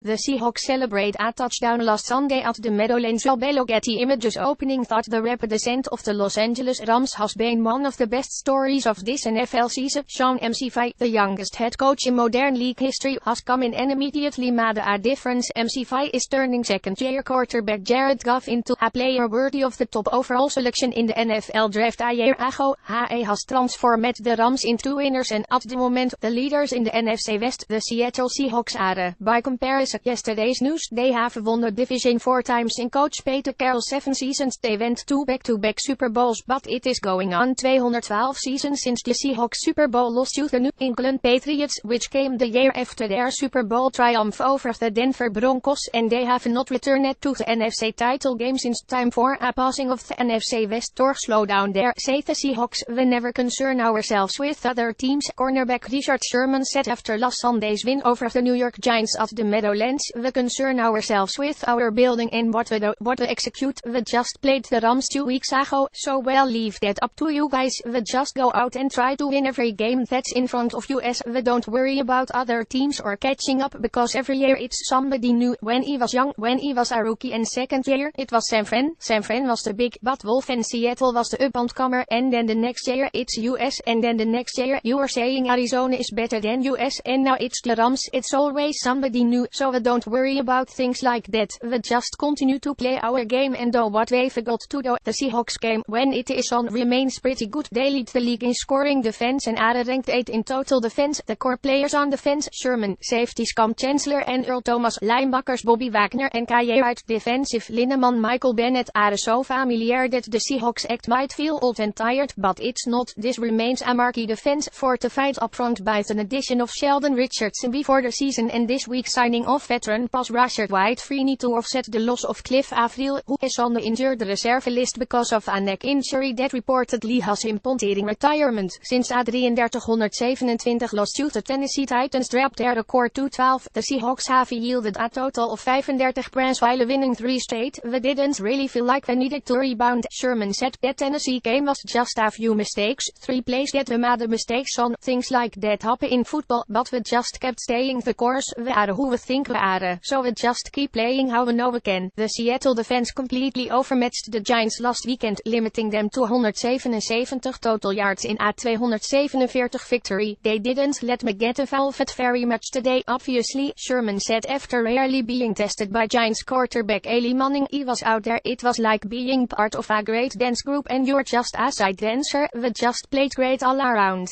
The Seahawks celebrate a touchdown last Sunday at the Meadowlands while Getty Images opening thought the rapid descent of the Los Angeles Rams has been one of the best stories of this NFL season. Sean McVay, the youngest head coach in modern league history, has come in and immediately made a difference. McVay is turning second-year quarterback Jared Goff into a player worthy of the top overall selection in the NFL draft a year ago. He has transformed the Rams into winners and at the moment the leaders in the NFC West, the Seattle Seahawks, are. By comparison, yesterday's news, they have won the division 4 times in Coach Pete Carroll's 7 seasons. They went 2 back-to-back Super Bowls, but it is going on 212 seasons since the Seahawks Super Bowl loss to the New England Patriots, which came the year after their Super Bowl triumph over the Denver Broncos, and they have not returned to the NFC title game since time for a passing of the NFC West door. Slow down there, say the Seahawks, we never concern ourselves with other teams, cornerback Richard Sherman said after last Sunday's win over the New York Giants at the Meadowlands. We concern ourselves with our building and what we execute. We just played the Rams 2 weeks ago, so we'll leave that up to you guys. We just go out and try to win every game that's in front of us. We don't worry about other teams or catching up because every year it's somebody new. When he was young, when he was a rookie, and second year it was San Fran. San Fran was the big bad wolf and Seattle was the up-and-comer, and then the next year it's US, and then the next year you are saying Arizona is better than US, and now it's the Rams. It's always somebody new, so we don't worry about things like that. We just continue to play our game and do what we've got to do. The Seahawks game, when it is on, remains pretty good. They lead the league in scoring defense and are ranked 8 in total defense. The core players on defense, Sherman, safeties Cam Chancellor and Earl Thomas, linebackers Bobby Wagner and K.J. Wright, defensive lineman Michael Bennett, are so familiar that the Seahawks act might feel old and tired, but it's not. This remains a marquee defense, fortified up front by an addition of Sheldon Richardson before the season and this week signing of veteran pass rusher Dwight Freeney to offset the loss of Cliff Avril, who is on the injured reserve list because of a neck injury that reportedly has him pondering retirement. Sinds A33-127 loss to the Tennessee Titans dropped their record to 12. The Seahawks have yielded a total of 35 points while winning 3 straight. We didn't really feel like we needed to rebound. Sherman said that Tennessee game was just a few mistakes, 3 plays that we made mistakes on. Things like that happen in football, but we just kept staying the course. We are who we think we are, so we just keep playing how we know we can. The Seattle defense completely overmatched the Giants last weekend, limiting them to 177 total yards in a 247 victory. They didn't let me get involved very much today, obviously, Sherman said after rarely being tested by Giants quarterback Eli Manning. He was out there. It was like being part of a great dance group and you're just a side dancer. We just played great all around.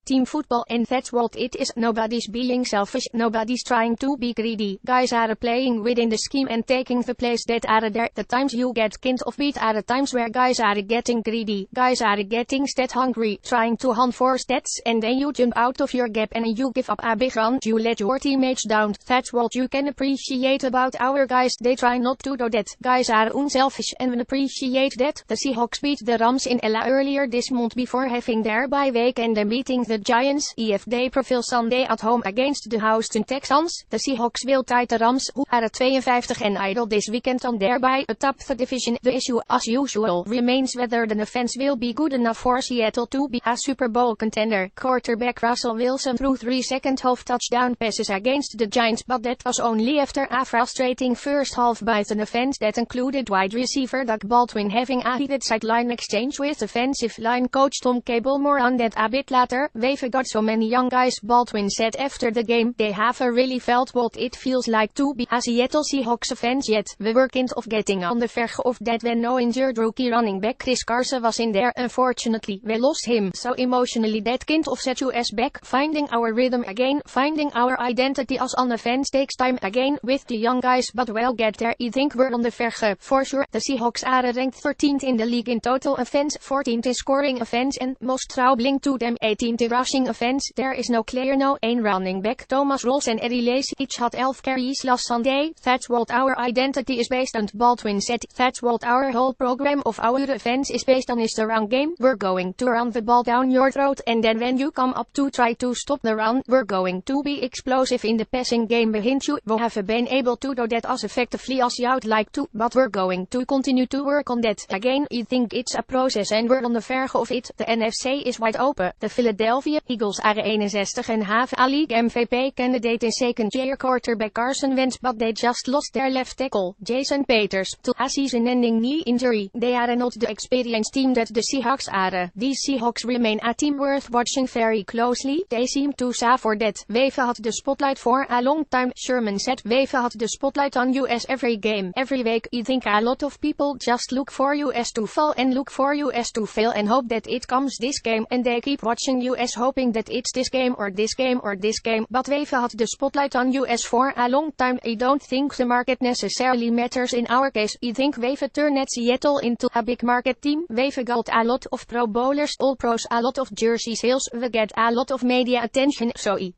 Team football, and that's what it is. Nobody's being selfish, nobody's trying to be greedy. Guys are playing within the scheme and taking the plays that are there. The times you get kind of beat are the times where guys are getting greedy. Guys are getting stat hungry, trying to hunt for stats, and then you jump out of your gap and you give up a big run. You let your teammates down. That's what you can appreciate about our guys. They try not to do that. Guys are unselfish and we appreciate that. The Seahawks beat the Rams in LA earlier this month before having their bye week and then beating the Giants. If they prevail Sunday at home against the Houston Texans, the Seahawks will tie the Rams, who are 52 and idle this weekend on thereby atop the division. The issue, as usual, remains whether the offense will be good enough for Seattle to be a Super Bowl contender. Quarterback Russell Wilson threw 3 second-half touchdown passes against the Giants, but that was only after a frustrating first half by the offense that included wide receiver Doug Baldwin having a heated sideline exchange with offensive line coach Tom Cable. More on that a bit later. We've got so many young guys, Baldwin said after the game. They have really felt what it feels like to be a Seattle Seahawks fans yet. We were kind of getting on the verge of that when no injured rookie running back Chris Carson was in there. Unfortunately, we lost him, so emotionally that kind of set us back. Finding our rhythm again, finding our identity as an offense takes time again with the young guys, but we'll get there. I think we're on the verge, for sure. The Seahawks are ranked 13th in the league in total offense, 14th in scoring offense, and most troubling to them, 18th in rushing offense. There is no clear no een running back. Thomas Rawls and Eddie Lacy each had 11 carries last Sunday. That's what our identity is based on, Baldwin said. That's what our whole program of our offense is based on, is the run game. We're going to run the ball down your throat, and then when you come up to try to stop the run, we're going to be explosive in the passing game behind you. We have been able to do that as effectively as you'd like to, but we're going to continue to work on that. Again, I think it's a process and we're on the verge of it. The NFC is wide open. The Philadelphia Philadelphia Eagles are 61.5 A-League MVP candidate in second-year quarterback Carson Wentz, but they just lost their left tackle, Jason Peters, to a season-ending knee injury. They are not the experienced team that the Seahawks are. These Seahawks remain a team worth watching very closely. They seem to suffer that. We've had the spotlight for a long time, Sherman said. We've had the spotlight on US every game, every week. I think a lot of people just look for US to fall and look for US to fail and hope that it comes this game, and they keep watching US hoping that it's this game or this game or this game. But we've had the spotlight on US for a long time. I don't think the market necessarily matters in our case. I think we've turned Seattle into a big market team. We've got a lot of pro bowlers, all pros, a lot of jersey sales, we get a lot of media attention, so I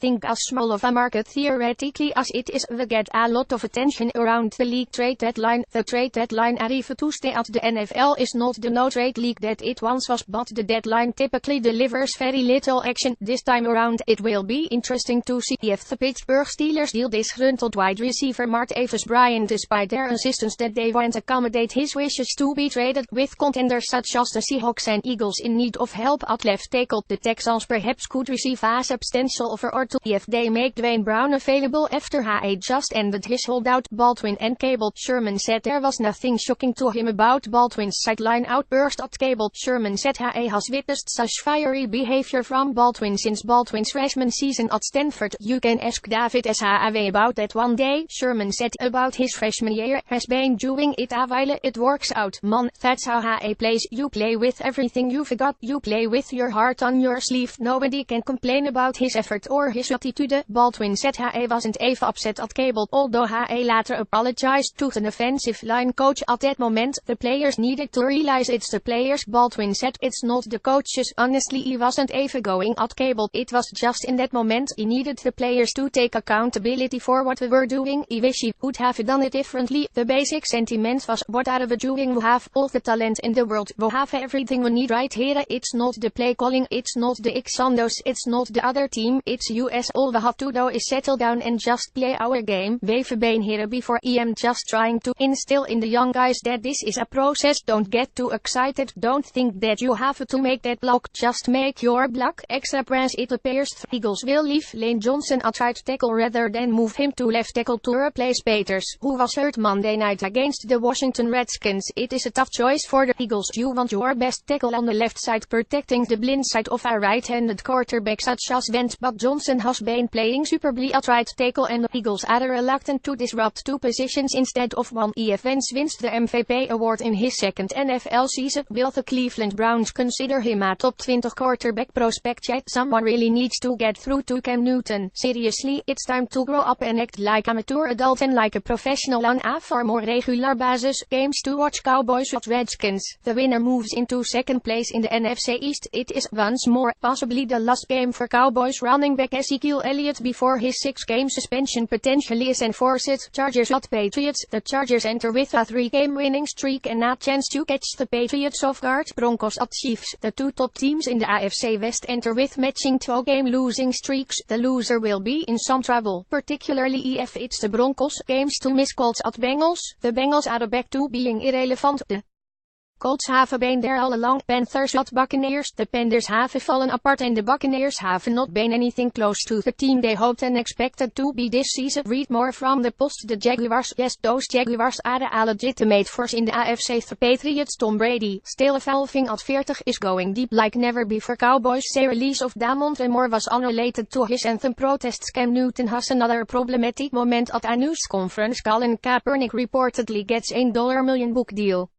think as small of a market theoretically as it is, we get a lot of attention around the league trade deadline. The trade deadline arrived Tuesday at the NFL is not the no-trade league that it once was, but the deadline typically delivers very little action. This time around, it will be interesting to see if the Pittsburgh Steelers deal disgruntled wide receiver Martavis Bryant, despite their insistence that they won't accommodate his wishes to be traded, with contenders such as the Seahawks and Eagles in need of help at left tackle. The Texans perhaps could receive a substantial offer or if they make Dwayne Brown available after he just ended his holdout. Baldwin and Cable. Sherman said there was nothing shocking to him about Baldwin's sideline outburst at Cable. Sherman said he has witnessed such fiery behavior from Baldwin since Baldwin's freshman season at Stanford. You can ask David S.A.W. about that one day. Sherman said about his freshman year, has been doing it a while. It works out, man. That's how he plays. You play with everything you've got. You play with your heart on your sleeve. Nobody can complain about his effort or his attitude. Baldwin said he wasn't even upset at Cable, although he later apologized to an offensive line coach. At that moment, the players needed to realize it's the players. Baldwin said it's not the coaches. Honestly, he wasn't even going at Cable. It was just in that moment he needed the players to take accountability for what we were doing. He wish he would have done it differently. The basic sentiment was, what are we doing? We have all the talent in the world. We have everything we need right here. It's not the play calling, it's not the Xandos, it's not the other team, it's US. All we have to do is settle down and just play our game. We've been here before. I am just trying to instill in the young guys that this is a process. Don't get too excited. Don't think that you have to make that block. Just make your block. Extra press. It appears the Eagles will leave Lane Johnson at right tackle rather than move him to left tackle to replace Peters, who was hurt Monday night against the Washington Redskins. It is a tough choice for the Eagles. You want your best tackle on the left side protecting the blind side of a right-handed quarterback such as Wentz, but Johnson has been playing superbly at right tackle and the Eagles are reluctant to disrupt two positions instead of one. If Wentz wins the MVP award in his second NFL season, will the Cleveland Browns consider him a top 20 quarterback prospect yet? Someone really needs to get through to Cam Newton. Seriously, it's time to grow up and act like a mature adult and like a professional on a far more regular basis. Games to watch: Cowboys at Redskins. The winner moves into second place in the NFC East. It is once more possibly the last game for Cowboys running back Ezekiel Elliott before his 6-game suspension potentially is enforced. Chargers at Patriots. The Chargers enter with a 3-game winning streak and a chance to catch the Patriots off guard. Broncos at Chiefs. The two top teams in the AFC West enter with matching 2-game losing streaks. The loser will be in some trouble, particularly if it's the Broncos. Games to miss: Colts at Bengals. The Bengals are back to being irrelevant. The Colts have been there all along. Panthers at Buccaneers. The Panthers have fallen apart and the Buccaneers have not been anything close to the team they hoped and expected to be this season. Read more from the Post. The Jaguars. Yes, those Jaguars are a legitimate force in the AFC. The Patriots. Tom Brady, still evolving at 40, is going deep like never before. Cowboys. The release of Damon Moore was unrelated to his anthem protests. Cam Newton has another problematic moment at a news conference. Colin Kaepernick reportedly gets $1 million book deal.